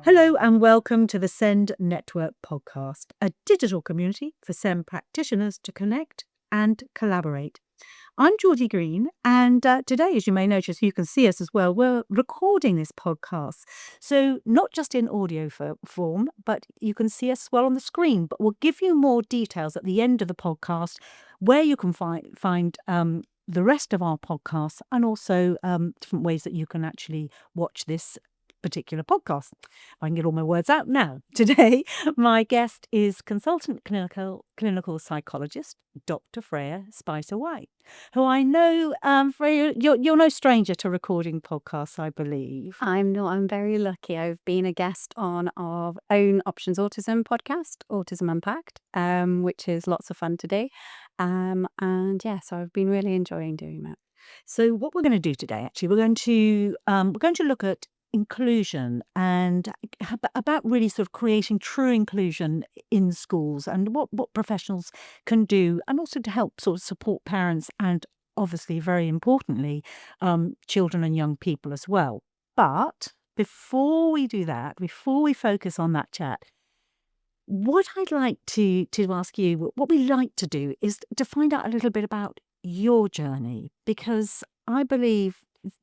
Hello and welcome to the SEND Network podcast, a digital community for SEND practitioners to connect and collaborate. I'm Georgie Green, and today, as you may notice, you can see us as well. We're recording this podcast. So, not just in audio form, but you can see us well on the screen. But we'll give you more details at the end of the podcast where you can find the rest of our podcasts and also different ways that you can actually watch this particular podcast. If I can get all my words out now. Today, my guest is consultant clinical psychologist, Dr. Freya Spicer-White, who I know, Freya, you're no stranger to recording podcasts, I believe. I'm not. I'm very lucky. I've been a guest on our own Options Autism podcast, Autism Unpacked, which is lots of fun to do. And yeah, so I've been really enjoying doing that. So what we're going to do today, actually, we're going to look at inclusion and about really sort of creating true inclusion in schools and what professionals can do, and also to help sort of support parents and obviously, very importantly, children and young people as well. But before we do that, before we focus on that chat, what I'd like to ask you, what we like to do is to find out a little bit about your journey, because I believe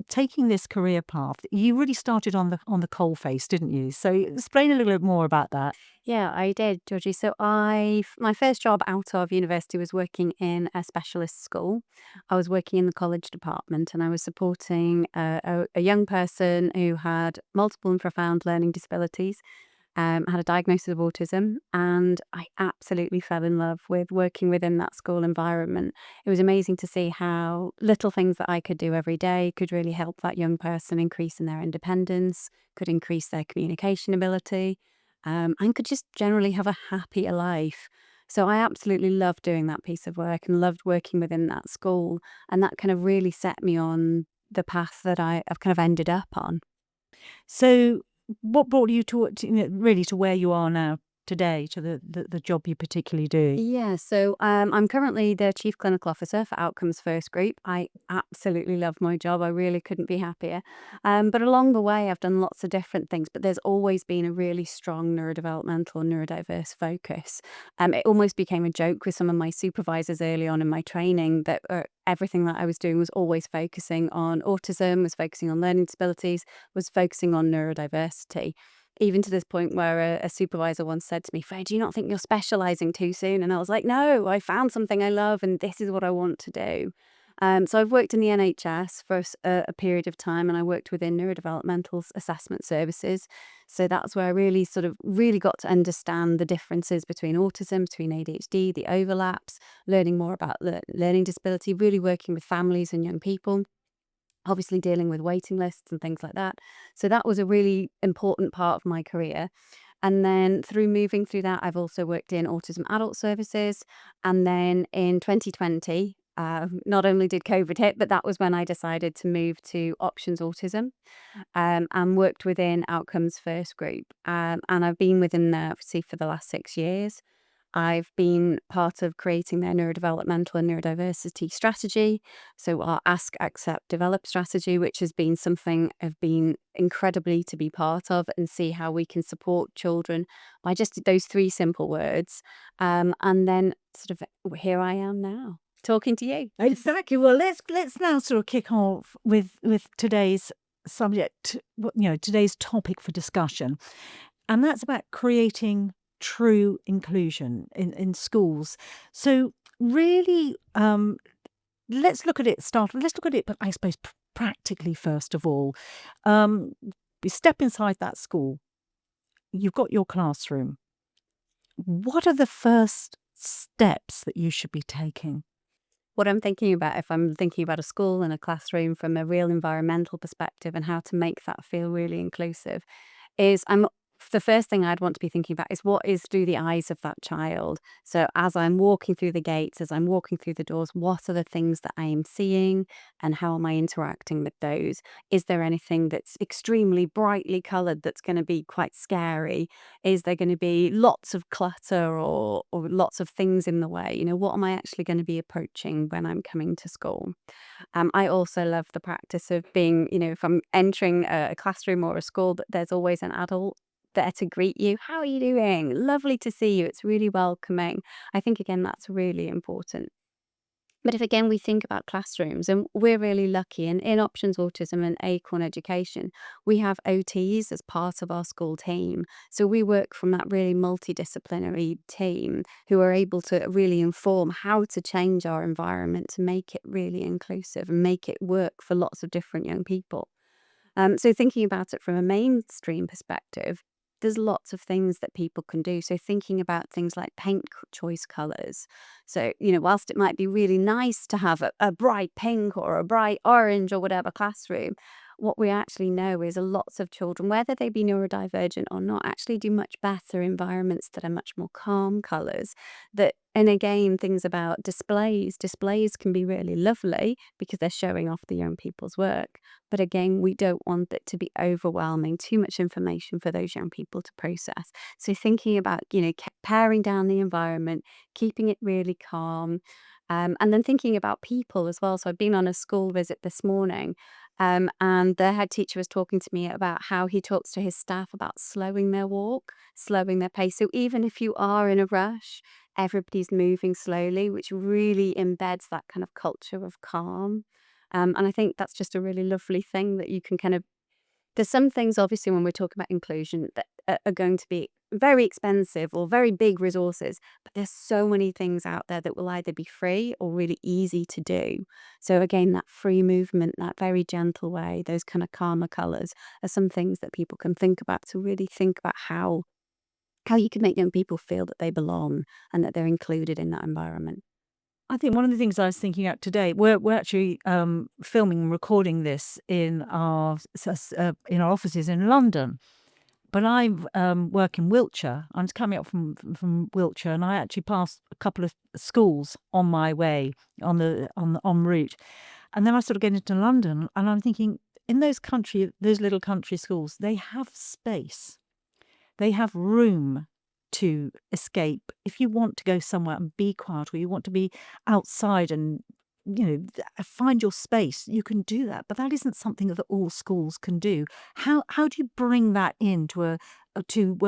taking this career path, you really started on the coal face, didn't you? So explain a little bit more about that. Yeah, I did, Georgie. So my first job out of university was working in a specialist school. I was working in the college department, and I was supporting a young person who had multiple and profound learning disabilities. Had a diagnosis of autism, and I absolutely fell in love with working within that school environment. It was amazing to see how little things that I could do every day could really help that young person increase in their independence, could increase their communication ability, and could just generally have a happier life. So I absolutely loved doing that piece of work and loved working within that school, and that kind of really set me on the path that I've kind of ended up on. So what brought you really to where you are now today, to the job you particularly do? Yeah, so I'm currently the Chief Clinical Officer for Outcomes First Group. I absolutely love my job. I really couldn't be happier. But along the way, I've done lots of different things, but there's always been a really strong neurodevelopmental and neurodiverse focus. It almost became a joke with some of my supervisors early on in my training that everything that I was doing was always focusing on autism, was focusing on learning disabilities, was focusing on neurodiversity. Even to this point where a supervisor once said to me, "Freya, do you not think you're specialising too soon?" And I was like, "No, I found something I love and this is what I want to do." So I've worked in the NHS for a period of time, and I worked within neurodevelopmental assessment services. So that's where I really got to understand the differences between autism, between ADHD, the overlaps, learning more about learning disability, really working with families and young people, obviously dealing with waiting lists and things like that. So that was a really important part of my career. And then through moving through that, I've also worked in autism adult services. And then in 2020, not only did COVID hit, but that was when I decided to move to Options Autism, and worked within Outcomes First Group. And I've been within there, obviously, for the last 6 years. I've been part of creating their neurodevelopmental and neurodiversity strategy. So our Ask, Accept, Develop strategy, which has been something I've been incredibly to be part of and see how we can support children by just those three simple words. And then sort of here I am now talking to you. Exactly. Well, let's now sort of kick off with today's subject, today's topic for discussion, and that's about creating true inclusion in schools. So really, let's look at it. But I suppose practically first of all, you step inside that school. You've got your classroom. What are the first steps that you should be taking? What I'm thinking about, if I'm thinking about a school and a classroom from a real environmental perspective and how to make that feel really inclusive, is the first thing I'd want to be thinking about is what is through the eyes of that child. So as I'm walking through the gates, as I'm walking through the doors, what are the things that I am seeing and how am I interacting with those? Is there anything that's extremely brightly coloured that's going to be quite scary? Is there going to be lots of clutter or lots of things in the way? What am I actually going to be approaching when I'm coming to school? I also love the practice of being, if I'm entering a classroom or a school, that there's always an adult there to greet you. How are you doing? Lovely to see you. It's really welcoming. I think, again, that's really important. But if again we think about classrooms, and we're really lucky in Options Autism and Acorn Education, we have OTs as part of our school team. So we work from that really multidisciplinary team who are able to really inform how to change our environment to make it really inclusive and make it work for lots of different young people. So thinking about it from a mainstream perspective, there's lots of things that people can do. So thinking about things like choice colors. So, whilst it might be really nice to have a bright pink or a bright orange or whatever classroom, what we actually know is lots of children, whether they be neurodivergent or not, actually do much better in environments that are much more calm colors. And again, things about displays. Displays can be really lovely because they're showing off the young people's work. But again, we don't want it to be overwhelming, too much information for those young people to process. So thinking about, paring down the environment, keeping it really calm, and then thinking about people as well. So I've been on a school visit this morning, and the head teacher was talking to me about how he talks to his staff about slowing their walk, slowing their pace. So even if you are in a rush, everybody's moving slowly, which really embeds that kind of culture of calm. And I think that's just a really lovely thing that you can kind of. There's some things, obviously, when we're talking about inclusion that are going to be very expensive or very big resources, but there's so many things out there that will either be free or really easy to do. So again, that free movement, that very gentle way, those kind of calmer colors are some things that people can think about to really think about how you can make young people feel that they belong and that they're included in that environment. I think one of the things I was thinking out today, we're actually filming and recording this in in our offices in London. But I work in Wiltshire. I'm just coming up from Wiltshire, and I actually passed a couple of schools on my way on the en route, and then I sort of get into London, and I'm thinking in those little country schools, they have space. They have room to escape. If you want to go somewhere and be quiet, or you want to be outside and find your space, you can do that. But that isn't something that all schools can do. How do you bring that into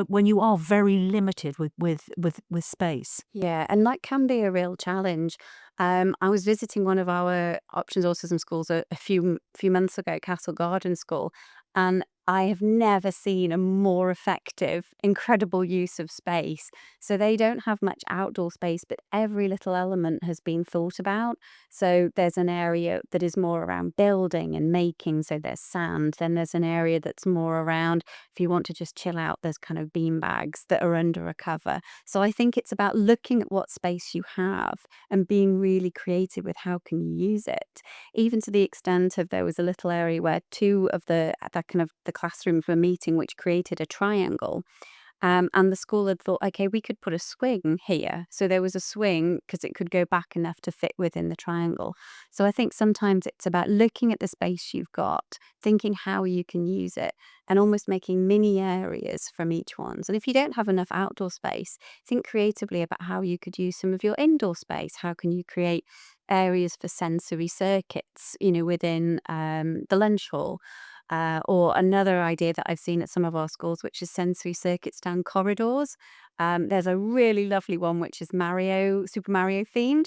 when you are very limited with space? Yeah, and that can be a real challenge. I was visiting one of our Options Autism schools a few months ago, Castle Garden School, and I have never seen a more effective, incredible use of space. So they don't have much outdoor space, but every little element has been thought about. So there's an area that is more around building and making. So there's sand. Then there's an area that's more around if you want to just chill out, there's kind of bean bags that are under a cover. So I think it's about looking at what space you have and being really creative with how can you use it. Even to the extent of there was a little area where two of that kind of the classrooms were meeting, which created a triangle. And the school had thought, okay, we could put a swing here. So there was a swing because it could go back enough to fit within the triangle. So I think sometimes it's about looking at the space you've got, thinking how you can use it, and almost making mini areas from each one. And if you don't have enough outdoor space, think creatively about how you could use some of your indoor space. How can you create areas for sensory circuits, within the lunch hall? Or another idea that I've seen at some of our schools, which is sensory circuits down corridors. There's a really lovely one which is Super Mario themed,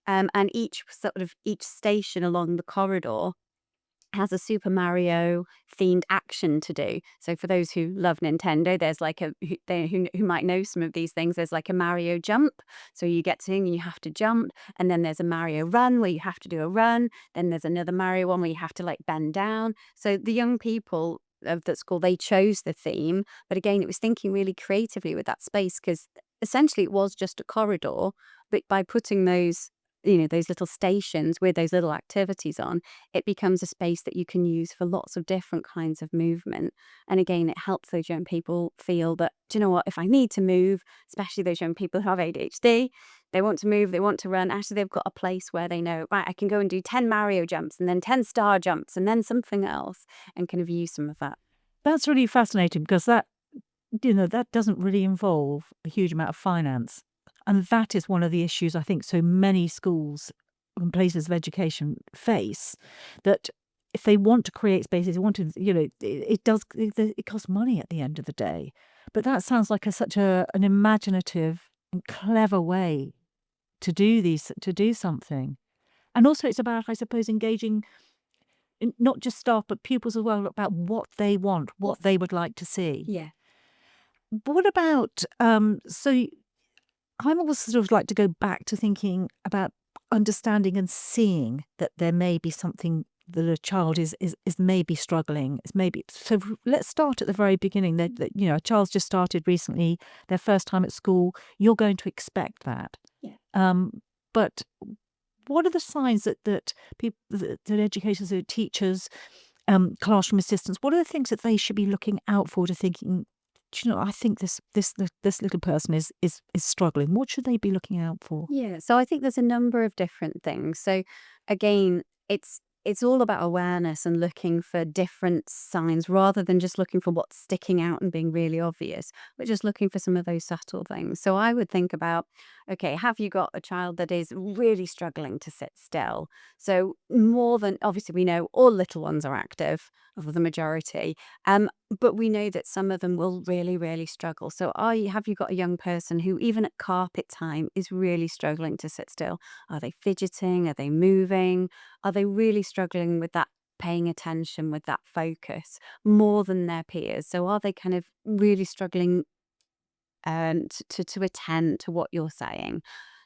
and each station along the corridor has a Super Mario themed action to do. So for those who love Nintendo, there's like who might know some of these things. There's like a Mario jump, so you get to and you have to jump, and then there's a Mario run where you have to do a run. Then there's another Mario one where you have to like bend down. So the young people of that school, they chose the theme, but again, it was thinking really creatively with that space because essentially it was just a corridor, but by putting those little stations with those little activities on, it becomes a space that you can use for lots of different kinds of movement. And again, it helps those young people feel that, do you know what, if I need to move, especially those young people who have ADHD, they want to move, they want to run, actually they've got a place where they know, right, I can go and do 10 Mario jumps and then 10 star jumps and then something else and kind of use some of that. That's really fascinating because that doesn't really involve a huge amount of finance. And that is one of the issues I think so many schools and places of education face, that if they want to create spaces, they want to, it costs money at the end of the day. But that sounds like such an imaginative and clever way to do something. And also it's about, I suppose, engaging not just staff but pupils as well, about what they want, what they would like to see. Yeah. But what about I'm always sort of like to go back to thinking about understanding and seeing that there may be something that a child is maybe struggling. So let's start at the very beginning. That a child's just started recently, their first time at school. You're going to expect that. Yeah. But what are the signs that people, that educators, teachers, classroom assistants, what are the things that they should be looking out for, to thinking, I think this little person is struggling. What should they be looking out for? Yeah. So I think there's a number of different things. So again, it's all about awareness and looking for different signs rather than just looking for what's sticking out and being really obvious, but just looking for some of those subtle things. So I would think about, okay, have you got a child that is really struggling to sit still? So more than, obviously we know all little ones are active, of the majority, but we know that some of them will really, really struggle. So have you got a young person who even at carpet time is really struggling to sit still? Are they fidgeting? Are they moving? Are they really struggling with that paying attention, with that focus more than their peers? So are they kind of really struggling to attend to what you're saying?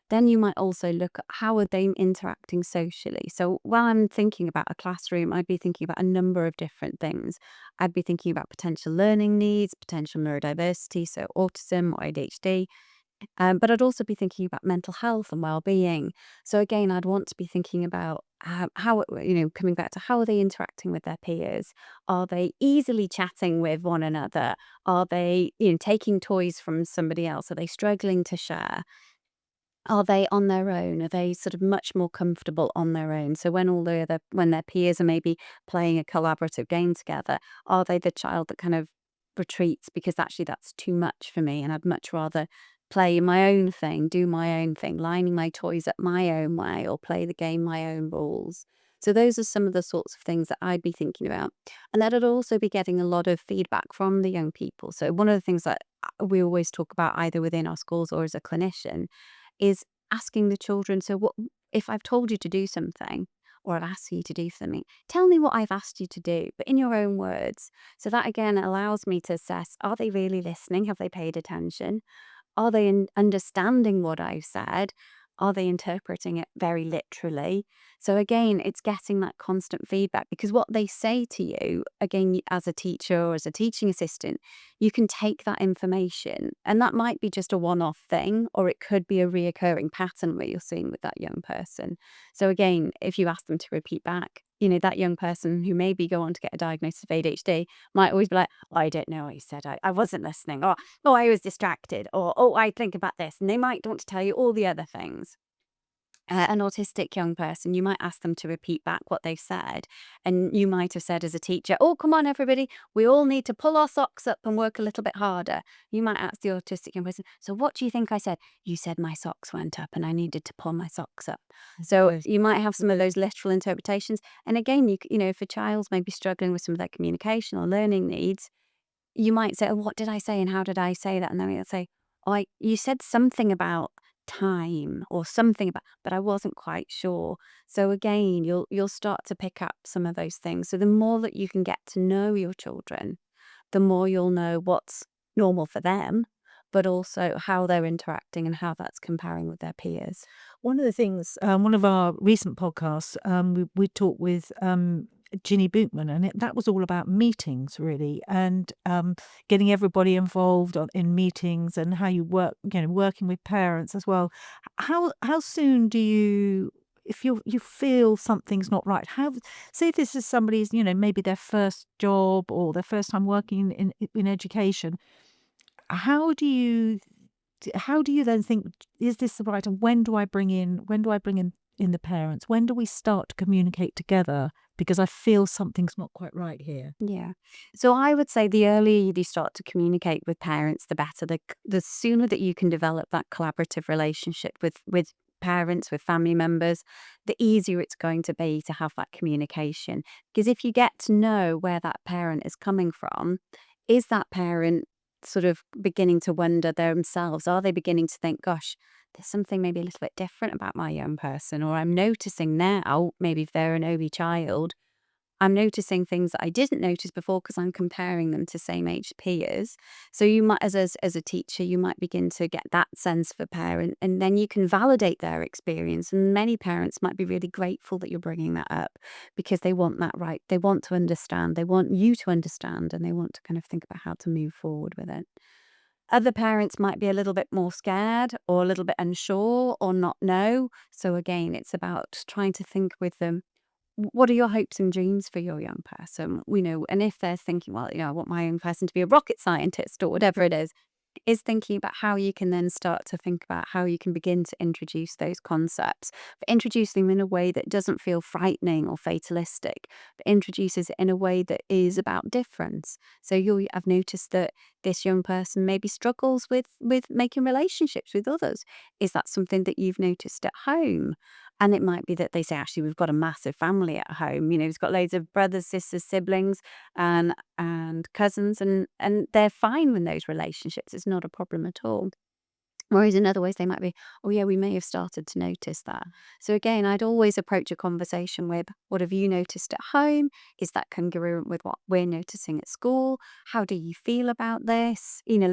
Then you might also look at how are they interacting socially. So while I'm thinking about a classroom, I'd be thinking about a number of different things. I'd be thinking about potential learning needs, potential neurodiversity, so autism or ADHD. But I'd also be thinking about mental health and well-being. So again, I'd want to be thinking about coming back to how are they interacting with their peers? Are they easily chatting with one another? Are they, taking toys from somebody else? Are they struggling to share? Are they on their own? Are they sort of much more comfortable on their own? So when their peers are maybe playing a collaborative game together, are they the child that kind of retreats because actually that's too much for me and I'd much rather play my own thing, do my own thing, lining my toys up my own way or play the game my own rules. So those are some of the sorts of things that I'd be thinking about. And that I'd also be getting a lot of feedback from the young people. So one of the things that we always talk about either within our schools or as a clinician is asking the children, so what if I've told you to do something or I've asked you to do something, tell me what I've asked you to do, but in your own words. So that again allows me to assess, are they really listening? Have they paid attention? Are they understanding what I've said? Are they interpreting it very literally? So again, it's getting that constant feedback because what they say to you, again, as a teacher or as a teaching assistant, you can take that information and that might be just a one-off thing, or it could be a reoccurring pattern where you're seeing with that young person. So again, if you ask them to repeat back, that young person who maybe go on to get a diagnosis of ADHD might always be like, oh, I don't know what you said. I wasn't listening. Or, oh, I was distracted. Or, oh, I think about this. And they might want to tell you all the other things. An autistic young person, you might ask them to repeat back what they've said. And you might have said as a teacher, oh, come on, everybody, we all need to pull our socks up and work a little bit harder. You might ask the autistic young person, so what do you think I said? You said my socks went up and I needed to pull my socks up. So Yes. you might have some of those literal interpretations. And again, if a child's maybe struggling with some of their communication or learning needs, you might say, oh, what did I say and how did I say that? And then they'll say, oh, you said something about time or something about, but I wasn't quite sure. So again, you'll start to pick up some of those things. So the more that you can get to know your children, the more you'll know what's normal for them, but also how they're interacting and how that's comparing with their peers. One of the things, one of our recent podcasts, we talked with Ginny Bootman, and that was all about meetings, really, and getting everybody involved in meetings and how you work, working with parents as well. How soon do you, if you feel something's not right, say if this is somebody's, maybe their first job or their first time working in education, how do you then think, is this the right, and when do I bring in the parents? When do we start to communicate together? Because I feel something's not quite right here. Yeah. So I would say the earlier you start to communicate with parents, the better. The sooner that you can develop that collaborative relationship with parents, with family members, the easier it's going to be to have that communication. Because if you get to know where that parent is coming from, is that parent sort of beginning to wonder themselves? Are they beginning to think, gosh, there's something maybe a little bit different about my young person? Or I'm noticing now, maybe if they're an OB child, I'm noticing things that I didn't notice before because I'm comparing them to same age peers. So you might, as a teacher, you might begin to get that sense for parent, and then you can validate their experience. And many parents might be really grateful that you're bringing that up because they want that right. They want to understand. They want you to understand, and they want to kind of think about how to move forward with it. Other parents might be a little bit more scared or a little bit unsure or not know. So again, it's about trying to think with them, what are your hopes and dreams for your young person? We know, and if they're thinking, well, I want my young person to be a rocket scientist or whatever it is thinking about how you can then start to think about how you can begin to introduce those concepts, but introduce them in a way that doesn't feel frightening or fatalistic, but introduces it in a way that is about difference. So I've noticed that this young person maybe struggles with making relationships with others. Is that something that you've noticed at home? And it might be that they say, actually, we've got a massive family at home. He's got loads of brothers, sisters, siblings, and cousins, and they're fine with those relationships. It's not a problem at all. Whereas in other ways, they might be, oh, yeah, we may have started to notice that. So again, I'd always approach a conversation with, what have you noticed at home? Is that congruent with what we're noticing at school? How do you feel about this? We're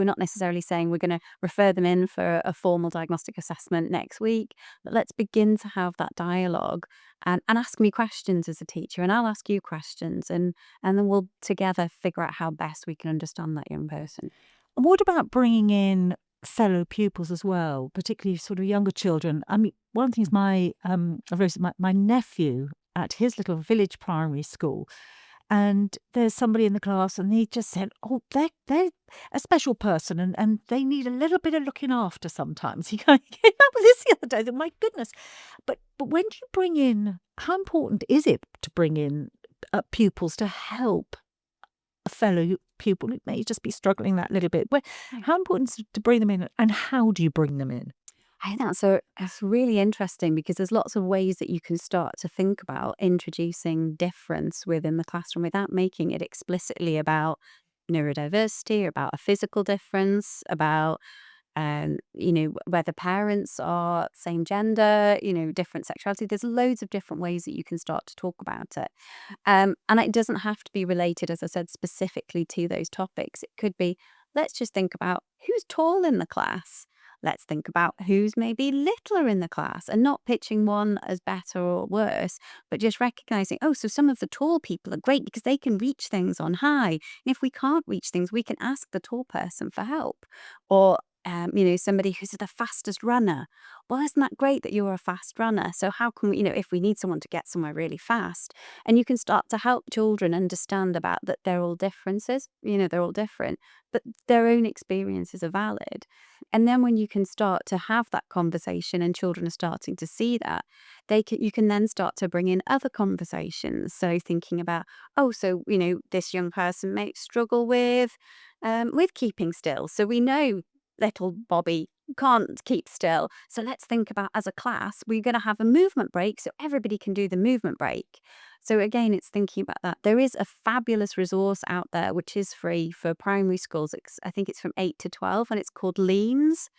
not necessarily saying we're going to refer them in for a formal diagnostic assessment next week, but let's begin to have that dialogue and ask me questions as a teacher, and I'll ask you questions, and then we'll together figure out how best we can understand that young person. And what about bringing in fellow pupils as well, particularly sort of younger children? I mean, one of the things I've noticed my nephew at his little village primary school, and there's somebody in the class, and he just said, "Oh, they're a special person, and they need a little bit of looking after sometimes." He came up with this the other day. That, my goodness, but when do you bring in? How important is it to bring in pupils to help a fellow pupil who may just be struggling that little bit? How important is it to bring them in, and how do you bring them in? I think that's really interesting because there's lots of ways that you can start to think about introducing difference within the classroom without making it explicitly about neurodiversity, about a physical difference, about whether parents are same gender, different sexuality. There's loads of different ways that you can start to talk about it. And it doesn't have to be related, as I said, specifically to those topics. It could be, let's just think about who's tall in the class. Let's think about who's maybe littler in the class, and not pitching one as better or worse, but just recognizing, oh, so some of the tall people are great because they can reach things on high. And if we can't reach things, we can ask the tall person for help. Or somebody who's the fastest runner. Well, isn't that great that you're a fast runner? So how can we, if we need someone to get somewhere really fast, and you can start to help children understand about that they're all differences, they're all different, but their own experiences are valid. And then when you can start to have that conversation and children are starting to see that, you can then start to bring in other conversations. So thinking about, oh, so, this young person may struggle with keeping still. So we know little Bobby can't keep still. So let's think about, as a class, we're going to have a movement break so everybody can do the movement break. So again, it's thinking about that. There is a fabulous resource out there which is free for primary schools. I think it's from 8 to 12, and it's called Leans.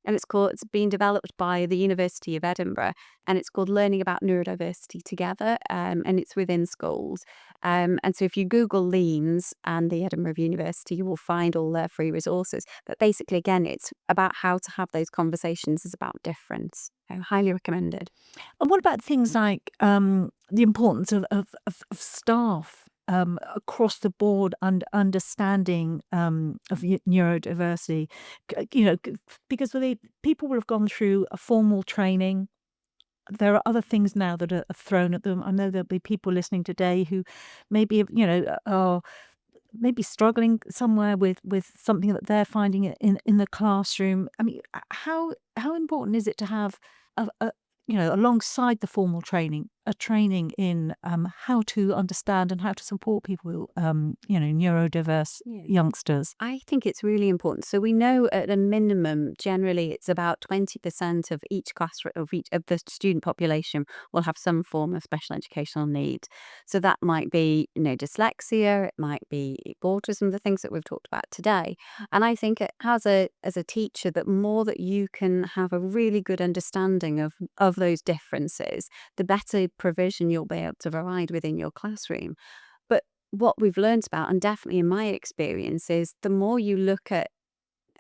And it's been developed by the University of Edinburgh, and it's called Learning About Neurodiversity Together, and it's within schools. And so if you Google Leans and the Edinburgh University, you will find all their free resources. But basically, again, it's about how to have those conversations. It's about difference. So highly recommended. And what about things like the importance of staff across the board and understanding of neurodiversity? Because people will have gone through a formal training. There are other things now that are thrown at them. I know there'll be people listening today who maybe are maybe struggling somewhere with something that they're finding in the classroom. I mean, how important is it to have alongside the formal training, a training in how to understand and how to support people, neurodiverse youngsters? I think it's really important. So we know at a minimum, generally, it's about 20% of each class of the student population will have some form of special educational need. So that might be, dyslexia, it might be autism, the things that we've talked about today. And I think as a teacher, that more that you can have a really good understanding of those differences, the better provision you'll be able to provide within your classroom. But what we've learned about, and definitely in my experience, is the more you look at,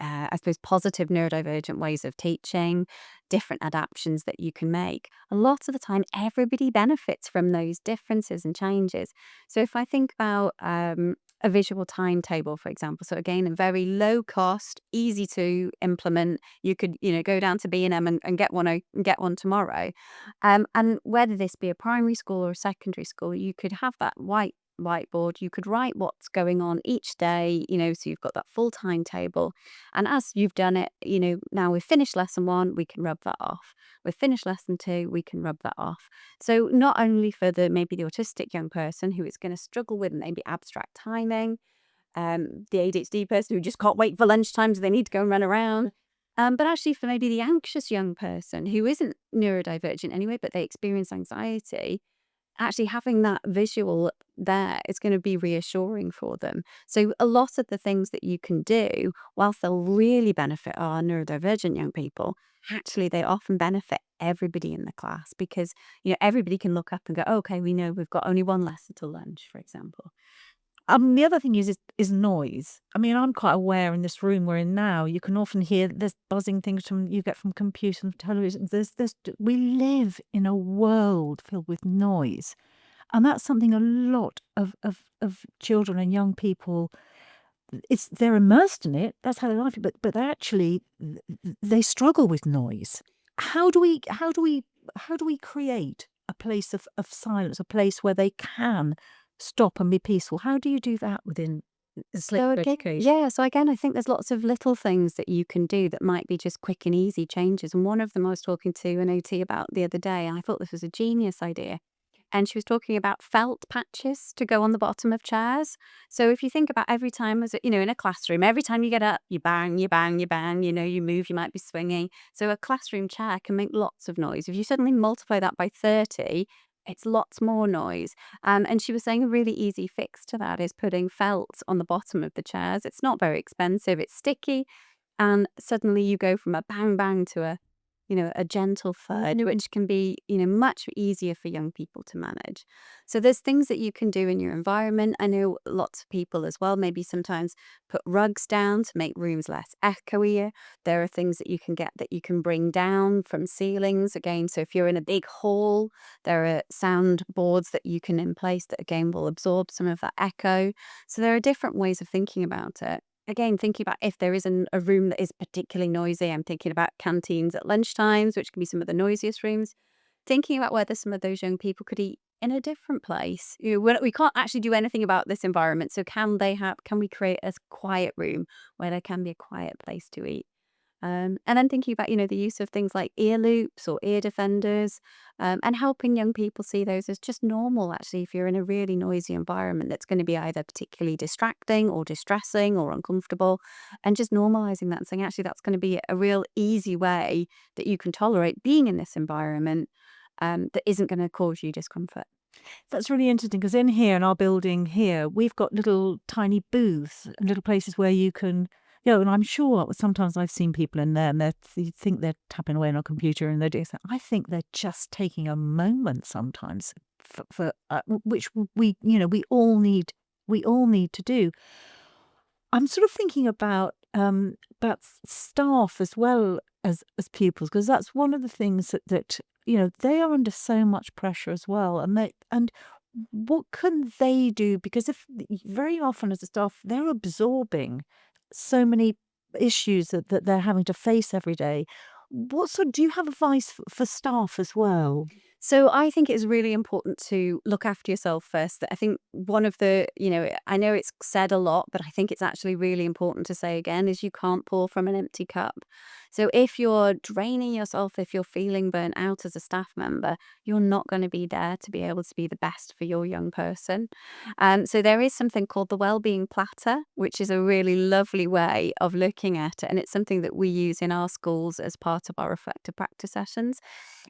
I suppose, positive neurodivergent ways of teaching, different adaptations that you can make, a lot of the time everybody benefits from those differences and changes. So if I think about a visual timetable, for example, so again, a very low cost, easy to implement. You could, go down to B&M and get one tomorrow. And whether this be a primary school or a secondary school, you could have that whiteboard. You could write what's going on each day, so you've got that full timetable. And as you've done it, now we've finished lesson 1, we can rub that off. We've finished lesson 2, we can rub that off. So not only for maybe the autistic young person who is going to struggle with maybe abstract timing, the ADHD person who just can't wait for lunchtime, so they need to go and run around. But actually for maybe the anxious young person who isn't neurodivergent anyway, but they experience anxiety, actually having that visual there is going to be reassuring for them. So a lot of the things that you can do, whilst they'll really benefit our neurodivergent young people, actually they often benefit everybody in the class because, everybody can look up and go, okay, we know we've got only one lesson till lunch, for example. The other thing is noise. I mean, I'm quite aware in this room we're in now, you can often hear there's buzzing things you get from computers and television. We live in a world filled with noise. And that's something a lot of children and young people, they're immersed in it. That's how they like it. But they actually, they struggle with noise. How do we create a place of silence, a place where they can stop and be peaceful? How do you do that within sleep education? So again, I think there's lots of little things that you can do that might be just quick and easy changes. And one of them I was talking to an OT about the other day, and I thought this was a genius idea. And she was talking about felt patches to go on the bottom of chairs. So if you think about every time, in a classroom, every time you get up, you bang, you bang, you bang, you move, you might be swinging. So a classroom chair can make lots of noise. If you suddenly multiply that by 30, it's lots more noise. And she was saying a really easy fix to that is putting felt on the bottom of the chairs. It's not very expensive. It's sticky. And suddenly you go from a bang bang to a gentle thud, which can be, much easier for young people to manage. So there's things that you can do in your environment. I know lots of people as well, maybe sometimes put rugs down to make rooms less echoey. There are things that you can get that you can bring down from ceilings. Again, so if you're in a big hall, there are sound boards that you can in place that again will absorb some of that echo. So there are different ways of thinking about it. Again, thinking about if there is a room that is particularly noisy, I'm thinking about canteens at lunchtimes, which can be some of the noisiest rooms. Thinking about whether some of those young people could eat in a different place. We can't actually do anything about this environment, so can we create a quiet room where there can be a quiet place to eat? And then thinking about, the use of things like ear loops or ear defenders, and helping young people see those as just normal, actually, if you're in a really noisy environment that's going to be either particularly distracting or distressing or uncomfortable, and just normalizing that and saying, actually, that's going to be a real easy way that you can tolerate being in this environment that isn't going to cause you discomfort. That's really interesting because in here, in our building here, we've got little tiny booths and little places where you can, and I'm sure sometimes I've seen people in there and you think they're tapping away on a computer and they're doing something. I think they're just taking a moment sometimes for which we all need to do. I'm sort of thinking about staff as well as pupils, because that's one of the things that they are under so much pressure as well, and what can they do? Because if very often as a staff they're absorbing so many issues that they're having to face every day. Do you have advice for staff as well? So I think it's really important to look after yourself first. I think one of the, I know it's said a lot, but I think it's actually really important to say again is you can't pour from an empty cup. So if you're draining yourself, if you're feeling burnt out as a staff member, you're not going to be there to be able to be the best for your young person. So there is something called the wellbeing platter, which is a really lovely way of looking at it. And it's something that we use in our schools as part of our reflective practice sessions.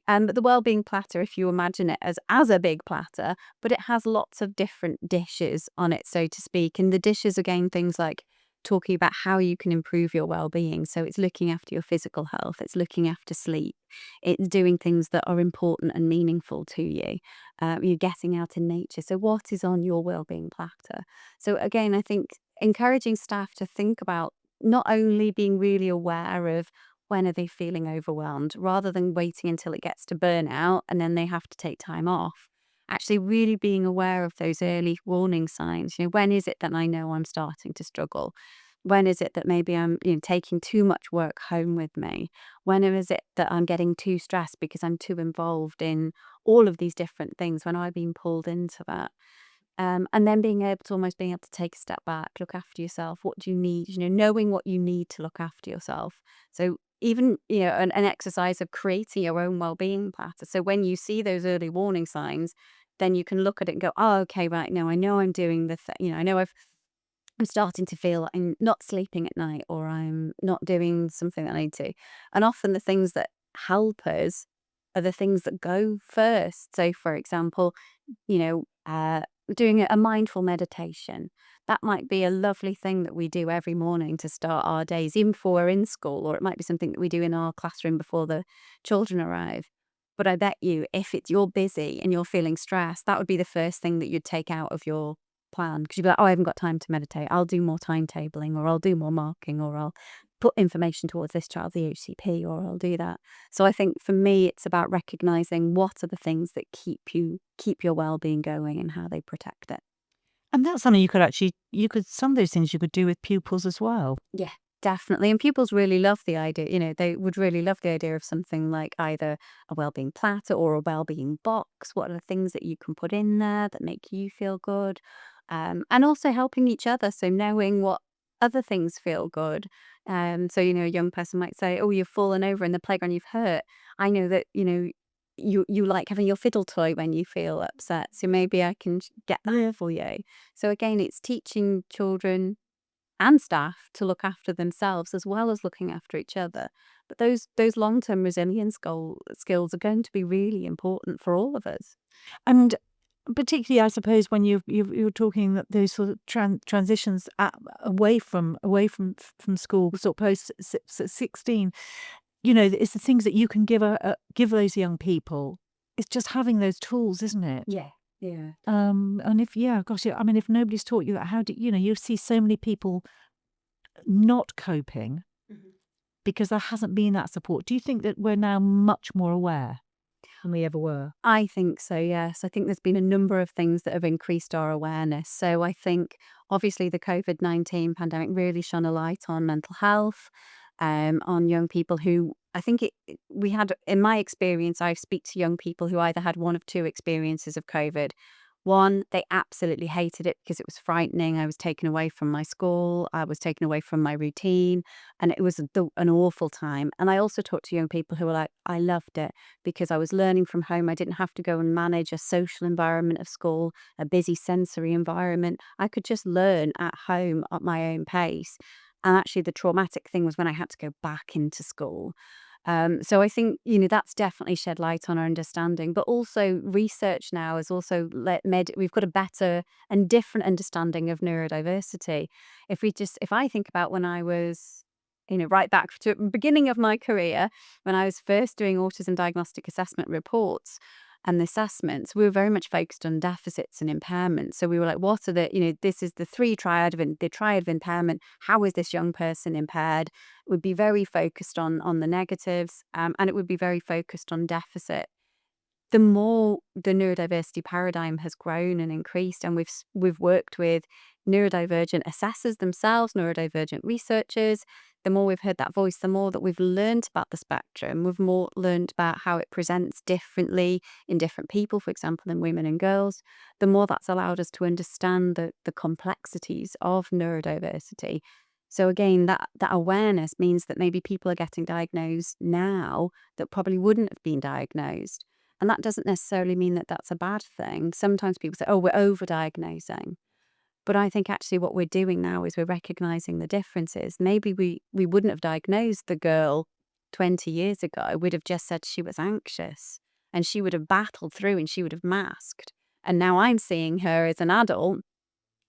But the wellbeing platter, if you imagine it as a big platter, but it has lots of different dishes on it, so to speak. And the dishes, again, things like talking about how you can improve your well-being. So it's looking after your physical health, it's looking after sleep, it's doing things that are important and meaningful to you. You're getting out in nature. So what is on your well-being platter? So again, I think encouraging staff to think about not only being really aware of when are they feeling overwhelmed, rather than waiting until it gets to burnout and then they have to take time off. Actually, really being aware of those early warning signs. When is it that I know I'm starting to struggle? When is it that maybe I'm taking too much work home with me? When is it that I'm getting too stressed because I'm too involved in all of these different things? When I've been pulled into that? And then being able to take a step back, look after yourself. What do you need? Knowing what you need to look after yourself. So even, an exercise of creating your own well-being platter. So when you see those early warning signs, then you can look at it and go, oh, okay, right now I know I'm doing the I know I'm starting to feel like I'm not sleeping at night, or I'm not doing something that I need to. And often the things that help us are the things that go first. So for example, you know, uh, doing a mindful meditation. That might be a lovely thing that we do every morning to start our days, even before we're in school, or it might be something that we do in our classroom before the children arrive. But I bet you, if you're busy and you're feeling stressed, that would be the first thing that you'd take out of your plan, because you'd be like, oh, I haven't got time to meditate. I'll do more timetabling, or I'll do more marking, or I'll put information towards this child's EHCP, or I'll do that. So I think for me, it's about recognizing what are the things that keep your well-being going and how they protect it. And that's something some of those things you could do with pupils as well. Yeah, definitely. And pupils really love the idea. They would really love the idea of something like either a well-being platter or a well-being box. What are the things that you can put in there that make you feel good? And also helping each other. So knowing what other things feel good. So, a young person might say, oh, you've fallen over in the playground, you've hurt. I know that, you like having your fiddle toy when you feel upset. So maybe I can get that for you. So again, it's teaching children and staff to look after themselves as well as looking after each other. But those long-term resilience skills are going to be really important for all of us. And particularly, I suppose, when you're talking that those sort of transitions away from school, sort of post 16, it's the things that you can give those young people. It's just having those tools, isn't it? Yeah. Yeah. And if nobody's taught you that, how do you see so many people not coping Mhm. because there hasn't been that support. Do you think that we're now much more aware than we ever were? I think so, yes. I think there's been a number of things that have increased our awareness. So I think obviously the COVID-19 pandemic really shone a light on mental health, on young people who I think we had, in my experience, I speak to young people who either had one of two experiences of COVID. One, they absolutely hated it because it was frightening. I was taken away from my school, I was taken away from my routine, and it was an awful time. And I also talked to young people who were like, I loved it because I was learning from home. I didn't have to go and manage a social environment of school, a busy sensory environment. I could just learn at home at my own pace. And actually, the traumatic thing was when I had to go back into school. So I think, that's definitely shed light on our understanding, but also research now has also we've got a better and different understanding of neurodiversity. If I think about when I was, right back to the beginning of my career, when I was first doing autism diagnostic assessment reports and the assessments, we were very much focused on deficits and impairments. So we were like, what are this is the the triad of impairment. How is this young person impaired? It would be very focused on the negatives, and it would be very focused on deficit. The more the neurodiversity paradigm has grown and increased, and we've worked with neurodivergent assessors themselves, neurodivergent researchers, the more we've heard that voice, the more that we've learned about the spectrum, we've more learned about how it presents differently in different people, for example, in women and girls, the more that's allowed us to understand the complexities of neurodiversity. So again, that awareness means that maybe people are getting diagnosed now that probably wouldn't have been diagnosed. And that doesn't necessarily mean that that's a bad thing. Sometimes people say, oh, we're over-diagnosing. But I think actually what we're doing now is we're recognizing the differences. Maybe we wouldn't have diagnosed the girl 20 years ago. We'd have just said she was anxious and she would have battled through and she would have masked. And now I'm seeing her as an adult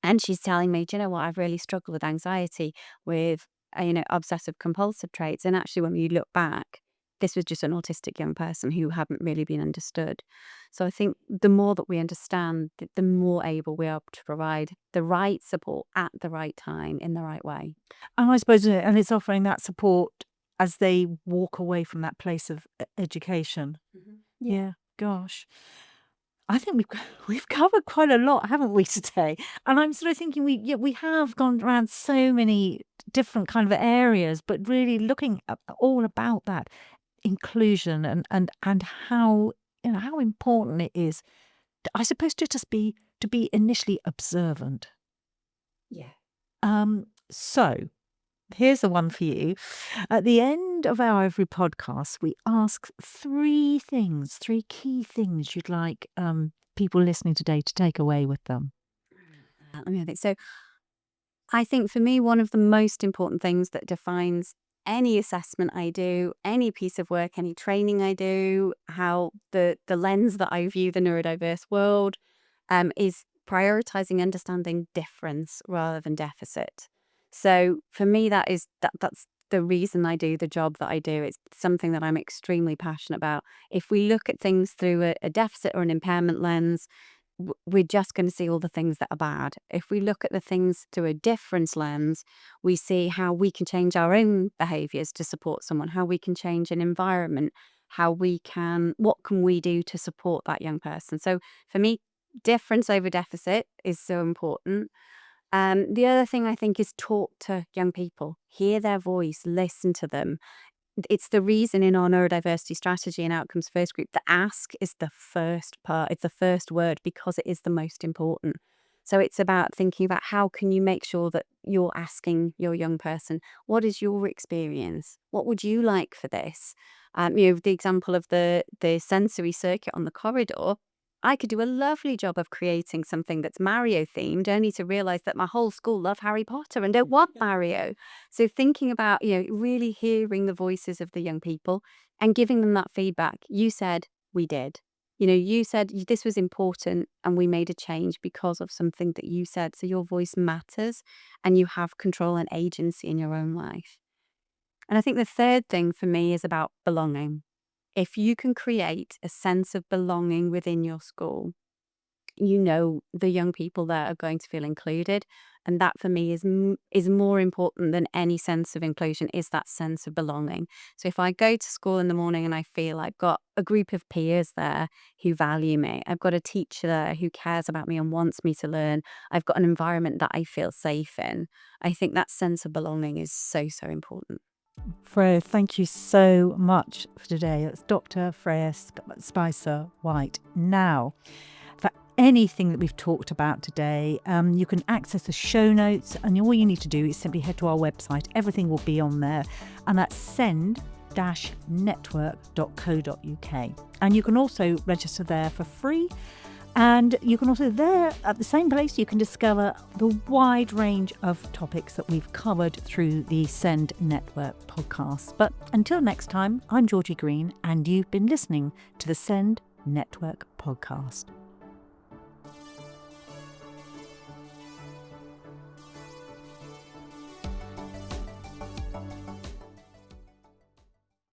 and she's telling me, do you know what, I've really struggled with anxiety, with, obsessive compulsive traits. And actually, when you look back, this was just an autistic young person who hadn't really been understood. So I think the more that we understand, the more able we are to provide the right support at the right time in the right way. And I suppose, and it's offering that support as they walk away from that place of education. Yeah, gosh. I think we've covered quite a lot, haven't we, today? And I'm sort of thinking we have gone around so many different kind of areas, but really looking at all about that inclusion and how how important it is, I suppose, to just be initially observant. Yeah. So here's the one for you. At the end of our every podcast, we ask three key things you'd like people listening today to take away with them. Let me think. So I think for me, one of the most important things that defines any assessment I do, any piece of work, any training I do, how the lens that I view the neurodiverse world is prioritizing understanding difference rather than deficit. So for me, that's the reason I do the job that I do. It's something that I'm extremely passionate about. If we look at things through a deficit or an impairment lens, we're just going to see all the things that are bad. If we look at the things through a difference lens, we see how we can change our own behaviors to support someone, how we can change an environment, what can we do to support that young person. So for me, difference over deficit is so important. The other thing I think is talk to young people, hear their voice, listen to them. It's the reason in our neurodiversity strategy and outcomes first group, the ask is the first part. It's the first word because it is the most important. So it's about thinking about how can you make sure that you're asking your young person, what is your experience? What would you like for this? The example of the sensory circuit on the corridor, I could do a lovely job of creating something that's Mario themed, only to realize that my whole school love Harry Potter and don't want Mario. So thinking about, really hearing the voices of the young people and giving them that feedback. You said we did. You said this was important and we made a change because of something that you said. So your voice matters and you have control and agency in your own life. And I think the third thing for me is about belonging. If you can create a sense of belonging within your school, the young people there are going to feel included. And that for me is more important than any sense of inclusion, is that sense of belonging. So if I go to school in the morning and I feel I've got a group of peers there who value me, I've got a teacher there who cares about me and wants me to learn, I've got an environment that I feel safe in, I think that sense of belonging is so, so important. Freya, thank you so much for today. It's Dr. Freya Spicer-White. Now, for anything that we've talked about today, you can access the show notes, and all you need to do is simply head to our website. Everything will be on there, and that's send-network.co.uk. And you can also register there for free. And you can also there, at the same place, you can discover the wide range of topics that we've covered through the Send Network podcast. But until next time, I'm Georgie Green, and you've been listening to the Send Network podcast.